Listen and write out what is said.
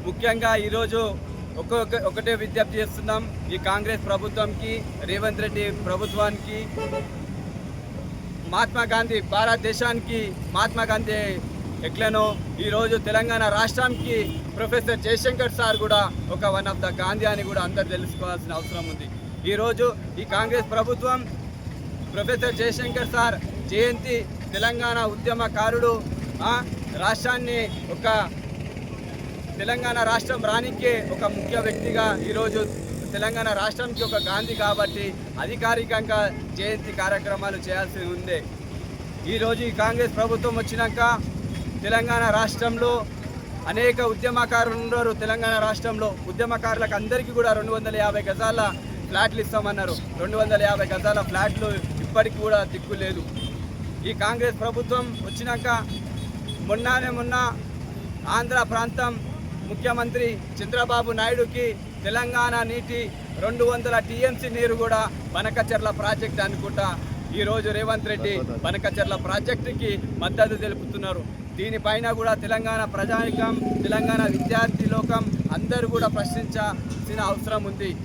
ముఖ్యంగా ఈరోజు ఒకటే విజ్ఞప్తి చేస్తున్నాం ఈ కాంగ్రెస్ ప్రభుత్వంకి, రేవంత్ రెడ్డి ప్రభుత్వానికి, మహాత్మా గాంధీ భారతదేశానికి మహాత్మా గాంధీ ఎట్లనో ఈరోజు తెలంగాణ రాష్ట్రానికి ప్రొఫెసర్ జయశంకర్ సార్ కూడా ఒక వన్ ఆఫ్ ద గాంధీ అని కూడా అందరు తెలుసుకోవాల్సిన అవసరం ఉంది. ఈరోజు ఈ కాంగ్రెస్ ప్రభుత్వం ప్రొఫెసర్ జయశంకర్ సార్ జయంతి, తెలంగాణ ఉద్యమకారుడు, రాష్ట్రాన్ని ఒక తెలంగాణ రాష్ట్రం రానికే ఒక ముఖ్య వ్యక్తిగా ఈరోజు తెలంగాణ రాష్ట్రానికి ఒక గాంధీ కాబట్టి అధికారికంగా జయంతి కార్యక్రమాలు చేయాల్సి ఉంది. ఈరోజు ఈ కాంగ్రెస్ ప్రభుత్వం వచ్చినాక తెలంగాణ రాష్ట్రంలో అనేక ఉద్యమకారులు ఉన్నారు. తెలంగాణ రాష్ట్రంలో ఉద్యమకారులకు అందరికీ కూడా 250 గజాల ఫ్లాట్లు ఇస్తామన్నారు. 250 గజాల ఫ్లాట్లు ఇప్పటికి కూడా దిక్కు లేదు. ఈ కాంగ్రెస్ ప్రభుత్వం వచ్చినాక మొన్న ఆంధ్ర ప్రాంతం ముఖ్యమంత్రి చంద్రబాబు నాయుడుకి తెలంగాణ నీటి 200 టీఎంసీ నీరు కూడా బనకచెర్ల ప్రాజెక్ట్ అనుకుంటా ఈరోజు రేవంత్ రెడ్డి బనకచెర్ల ప్రాజెక్టుకి మద్దతు తెలుపుతున్నారు. దీనిపైన కూడా తెలంగాణ ప్రజానికం, తెలంగాణ విద్యార్థి లోకం అందరూ కూడా ప్రశ్నించాల్సిన అవసరం ఉంది.